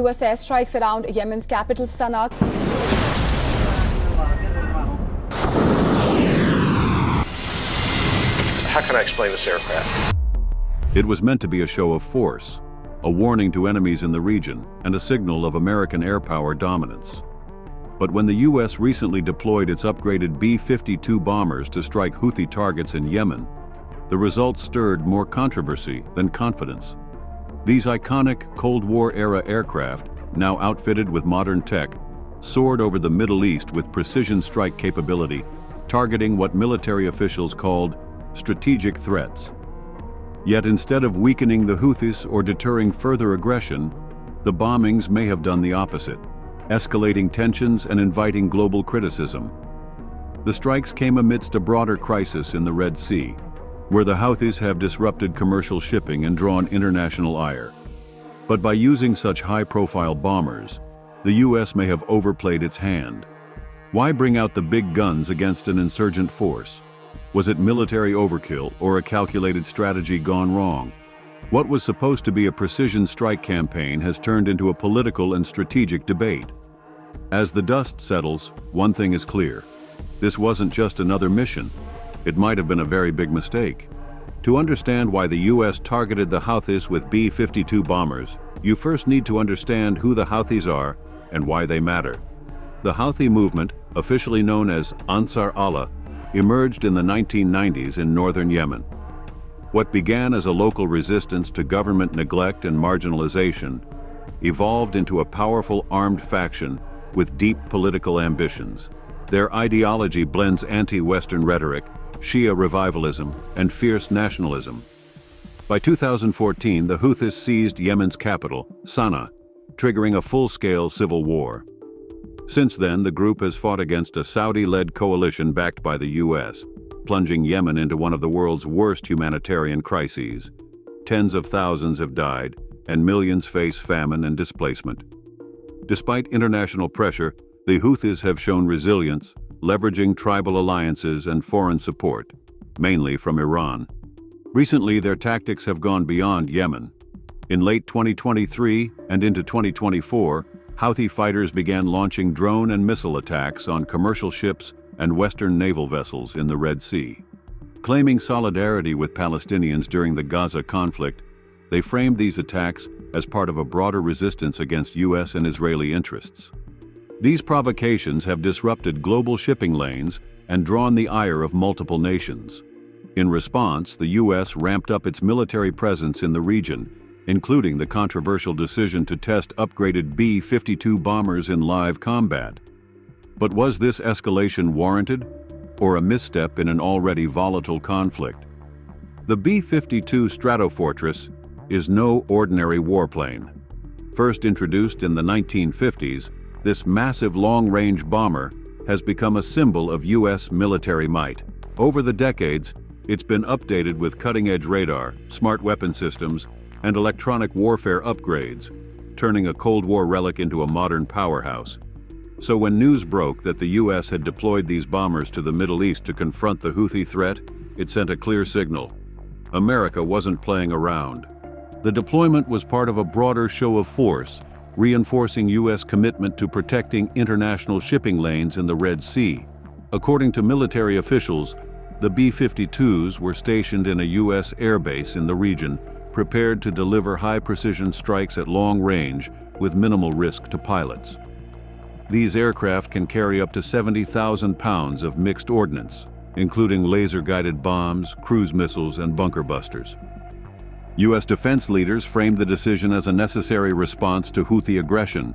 US airstrikes around Yemen's capital Sana'a. How can I explain this aircraft? It was meant to be a show of force, a warning to enemies in the region, and a signal of American air power dominance. But when the U.S. recently deployed its upgraded B-52 bombers to strike Houthi targets in Yemen, the results stirred more controversy than confidence. These iconic Cold War-era aircraft, now outfitted with modern tech, soared over the Middle East with precision strike capability, targeting what military officials called strategic threats. Yet instead of weakening the Houthis or deterring further aggression, the bombings may have done the opposite, escalating tensions and inviting global criticism. The strikes came amidst a broader crisis in the Red Sea, where the Houthis have disrupted commercial shipping and drawn international ire. But by using such high-profile bombers, the U.S. may have overplayed its hand. Why bring out the big guns against an insurgent force? Was it military overkill or a calculated strategy gone wrong? What was supposed to be a precision strike campaign has turned into a political and strategic debate. As the dust settles, one thing is clear. This wasn't just another mission. It might have been a very big mistake. To understand why the U.S. targeted the Houthis with B-52 bombers, you first need to understand who the Houthis are and why they matter. The Houthi movement, officially known as Ansar Allah, emerged in the 1990s in northern Yemen. What began as a local resistance to government neglect and marginalization evolved into a powerful armed faction with deep political ambitions. Their ideology blends anti-Western rhetoric, Shia revivalism, and fierce nationalism. By 2014, the Houthis seized Yemen's capital, Sana'a, triggering a full-scale civil war. Since then, the group has fought against a Saudi-led coalition backed by the U.S., plunging Yemen into one of the world's worst humanitarian crises. Tens of thousands have died, and millions face famine and displacement. Despite international pressure, the Houthis have shown resilience, leveraging tribal alliances and foreign support, mainly from Iran. Recently, their tactics have gone beyond Yemen. In late 2023 and into 2024, Houthi fighters began launching drone and missile attacks on commercial ships and Western naval vessels in the Red Sea. Claiming solidarity with Palestinians during the Gaza conflict, they framed these attacks as part of a broader resistance against U.S. and Israeli interests. These provocations have disrupted global shipping lanes and drawn the ire of multiple nations. In response, the U.S. ramped up its military presence in the region, including the controversial decision to test upgraded B-52 bombers in live combat. But was this escalation warranted, or a misstep in an already volatile conflict? The B-52 Stratofortress is no ordinary warplane. First introduced in the 1950s, this massive long-range bomber has become a symbol of U.S. military might. Over the decades, it's been updated with cutting-edge radar, smart weapon systems, and electronic warfare upgrades, turning a Cold War relic into a modern powerhouse. So when news broke that the U.S. had deployed these bombers to the Middle East to confront the Houthi threat, it sent a clear signal. America wasn't playing around. The deployment was part of a broader show of force, reinforcing U.S. commitment to protecting international shipping lanes in the Red Sea. According to military officials, the B-52s were stationed in a U.S. airbase in the region, prepared to deliver high-precision strikes at long range with minimal risk to pilots. These aircraft can carry up to 70,000 pounds of mixed ordnance, including laser-guided bombs, cruise missiles, and bunker busters. U.S. defense leaders framed the decision as a necessary response to Houthi aggression.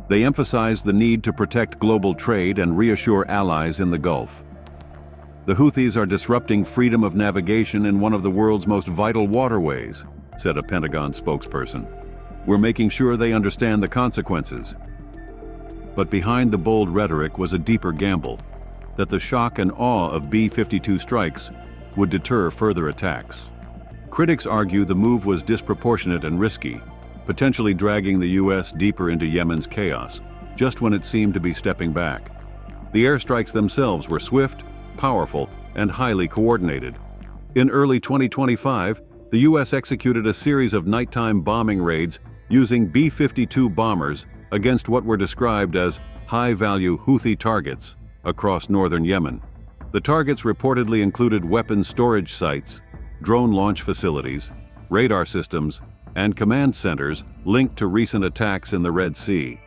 They emphasized the need to protect global trade and reassure allies in the Gulf. The Houthis are disrupting freedom of navigation in one of the world's most vital waterways, said a Pentagon spokesperson. We're making sure they understand the consequences. But behind the bold rhetoric was a deeper gamble, that the shock and awe of B-52 strikes would deter further attacks. Critics argue the move was disproportionate and risky, potentially dragging the U.S. deeper into Yemen's chaos, just when it seemed to be stepping back. The airstrikes themselves were swift, powerful, and highly coordinated. In early 2025, the U.S. executed a series of nighttime bombing raids using B-52 bombers against what were described as high-value Houthi targets across northern Yemen. The targets reportedly included weapons storage sites, drone launch facilities, radar systems, and command centers linked to recent attacks in the Red Sea.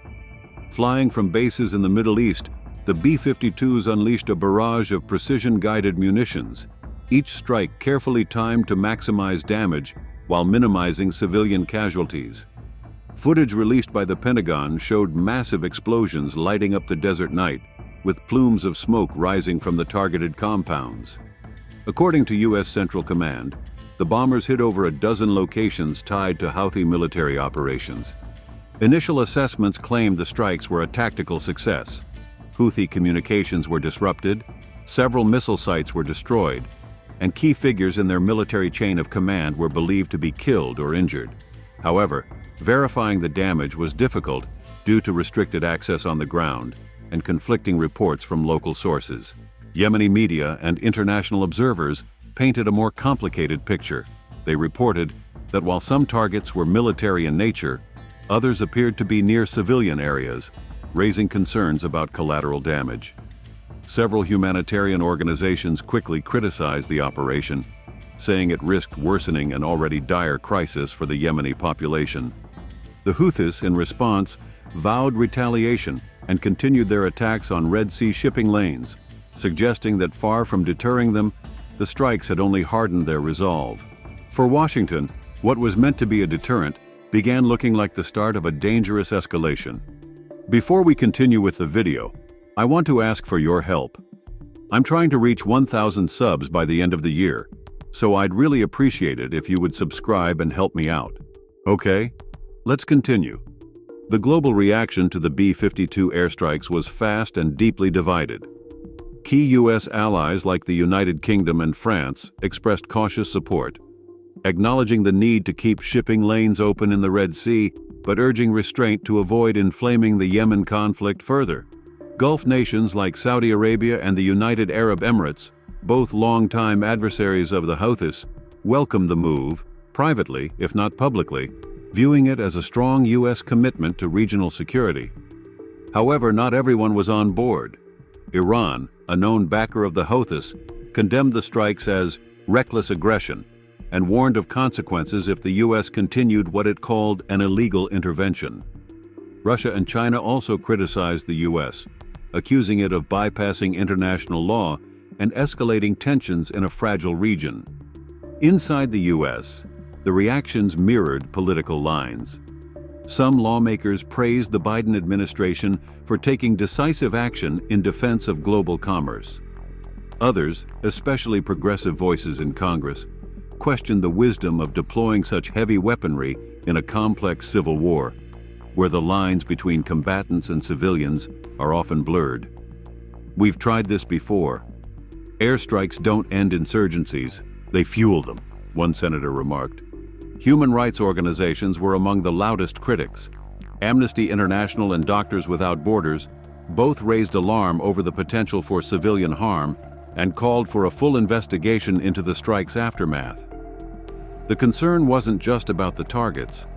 Flying from bases in the Middle East, the B-52s unleashed a barrage of precision-guided munitions, each strike carefully timed to maximize damage while minimizing civilian casualties. Footage released by the Pentagon showed massive explosions lighting up the desert night, with plumes of smoke rising from the targeted compounds. According to U.S. Central Command, the bombers hit over a dozen locations tied to Houthi military operations. Initial assessments claimed the strikes were a tactical success. Houthi communications were disrupted, several missile sites were destroyed, and key figures in their military chain of command were believed to be killed or injured. However, verifying the damage was difficult due to restricted access on the ground and conflicting reports from local sources. Yemeni media and international observers painted a more complicated picture. They reported that while some targets were military in nature, others appeared to be near civilian areas, raising concerns about collateral damage. Several humanitarian organizations quickly criticized the operation, saying it risked worsening an already dire crisis for the Yemeni population. The Houthis, in response, vowed retaliation and continued their attacks on Red Sea shipping lanes, suggesting that far from deterring them, the strikes had only hardened their resolve. For Washington, what was meant to be a deterrent began looking like the start of a dangerous escalation. Before we continue with the video, I want to ask for your help. I'm trying to reach 1,000 subs by the end of the year, so I'd really appreciate it if you would subscribe and help me out. Okay? Let's continue. The global reaction to the B-52 airstrikes was fast and deeply divided. Key U.S. allies like the United Kingdom and France expressed cautious support, acknowledging the need to keep shipping lanes open in the Red Sea, but urging restraint to avoid inflaming the Yemen conflict further. Gulf nations like Saudi Arabia and the United Arab Emirates, both longtime adversaries of the Houthis, welcomed the move, privately, if not publicly, viewing it as a strong U.S. commitment to regional security. However, not everyone was on board. Iran, a known backer of the Houthis, condemned the strikes as reckless aggression and warned of consequences if the U.S. continued what it called an illegal intervention. Russia and China also criticized the U.S., accusing it of bypassing international law and escalating tensions in a fragile region. Inside the U.S., the reactions mirrored political lines. Some lawmakers praised the Biden administration for taking decisive action in defense of global commerce. Others, especially progressive voices in Congress, questioned the wisdom of deploying such heavy weaponry in a complex civil war, where the lines between combatants and civilians are often blurred. We've tried this before. Airstrikes don't end insurgencies, they fuel them, one senator remarked. Human rights organizations were among the loudest critics. Amnesty International and Doctors Without Borders both raised alarm over the potential for civilian harm and called for a full investigation into the strike's aftermath. The concern wasn't just about the targets.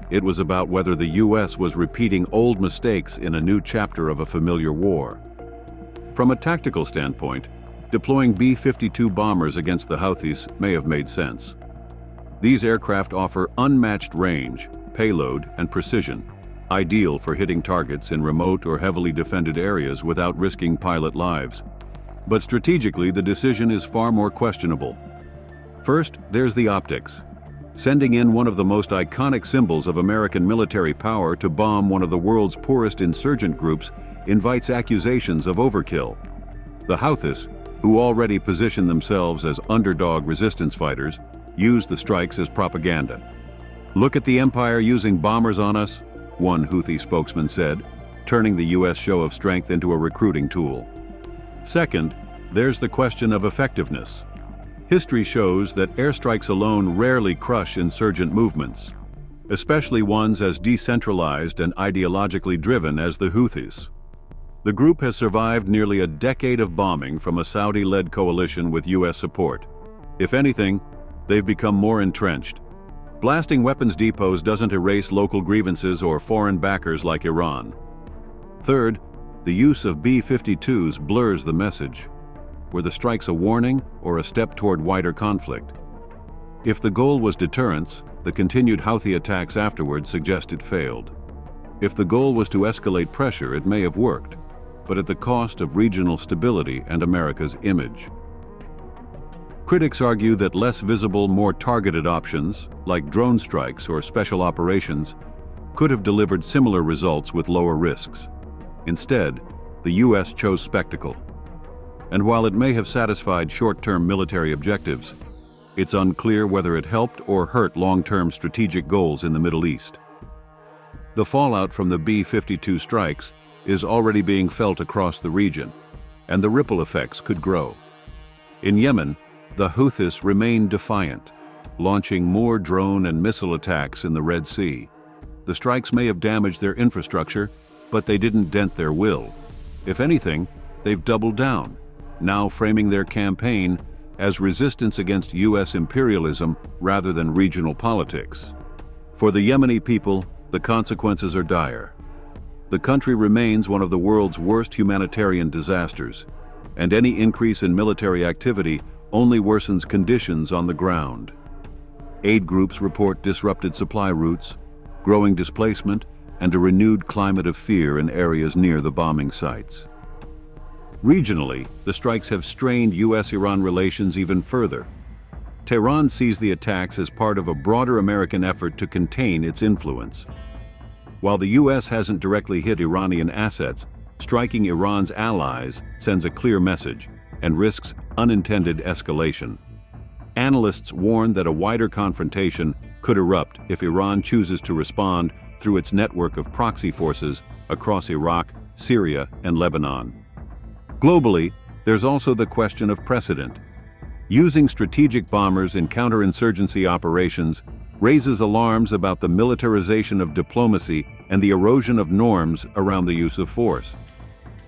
It was about whether the U.S. was repeating old mistakes in a new chapter of a familiar war. From a tactical standpoint, deploying B-52 bombers against the Houthis may have made sense. These aircraft offer unmatched range, payload, and precision, ideal for hitting targets in remote or heavily defended areas without risking pilot lives. But strategically, the decision is far more questionable. First, there's the optics. Sending in one of the most iconic symbols of American military power to bomb one of the world's poorest insurgent groups invites accusations of overkill. The Houthis, who already position themselves as underdog resistance fighters, use the strikes as propaganda. "Look at the empire using bombers on us," one Houthi spokesman said, turning the U.S. show of strength into a recruiting tool. Second, there's the question of effectiveness. History shows that airstrikes alone rarely crush insurgent movements, especially ones as decentralized and ideologically driven as the Houthis. The group has survived nearly a decade of bombing from a Saudi-led coalition with U.S. support. If anything, they've become more entrenched. Blasting weapons depots doesn't erase local grievances or foreign backers like Iran. Third, the use of B-52s blurs the message. Were the strikes a warning or a step toward wider conflict? If the goal was deterrence, the continued Houthi attacks afterward suggest it failed. If the goal was to escalate pressure, it may have worked, but at the cost of regional stability and America's image. Critics argue that less visible, more targeted options, like drone strikes or special operations, could have delivered similar results with lower risks. Instead, the U.S. chose spectacle. And while it may have satisfied short-term military objectives, it's unclear whether it helped or hurt long-term strategic goals in the Middle East. The fallout from the B-52 strikes is already being felt across the region, and the ripple effects could grow. In Yemen, the Houthis remain defiant, launching more drone and missile attacks in the Red Sea. The strikes may have damaged their infrastructure, but they didn't dent their will. If anything, they've doubled down, now framing their campaign as resistance against U.S. imperialism rather than regional politics. For the Yemeni people, the consequences are dire. The country remains one of the world's worst humanitarian disasters, and any increase in military activity only worsens conditions on the ground. Aid groups report disrupted supply routes, growing displacement, and a renewed climate of fear in areas near the bombing sites. Regionally, the strikes have strained U.S.-Iran relations even further. Tehran sees the attacks as part of a broader American effort to contain its influence. While the U.S. hasn't directly hit Iranian assets, striking Iran's allies sends a clear message and risks unintended escalation. Analysts warn that a wider confrontation could erupt if Iran chooses to respond through its network of proxy forces across Iraq, Syria, and Lebanon. Globally, there's also the question of precedent. Using strategic bombers in counterinsurgency operations raises alarms about the militarization of diplomacy and the erosion of norms around the use of force.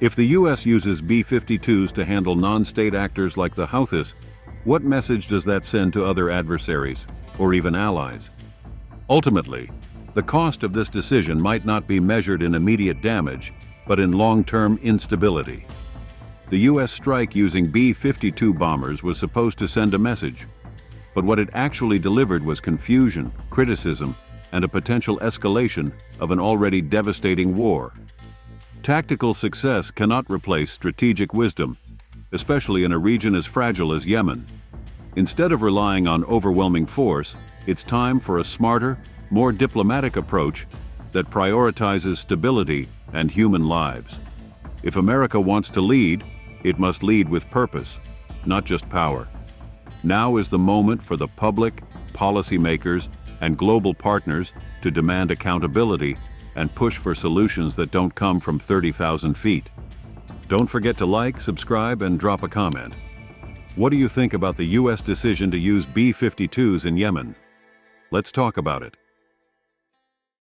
If the U.S. uses B-52s to handle non-state actors like the Houthis, what message does that send to other adversaries, or even allies? Ultimately, the cost of this decision might not be measured in immediate damage, but in long-term instability. The U.S. strike using B-52 bombers was supposed to send a message, but what it actually delivered was confusion, criticism, and a potential escalation of an already devastating war. Tactical success cannot replace strategic wisdom, especially in a region as fragile as Yemen. Instead of relying on overwhelming force, it's time for a smarter, more diplomatic approach that prioritizes stability and human lives. If America wants to lead, it must lead with purpose, not just power. Now is the moment for the public, policymakers, and global partners to demand accountability and push for solutions that don't come from 30,000 feet. Don't forget to like, subscribe, and drop a comment. What do you think about the U.S. decision to use B-52s in Yemen? Let's talk about it.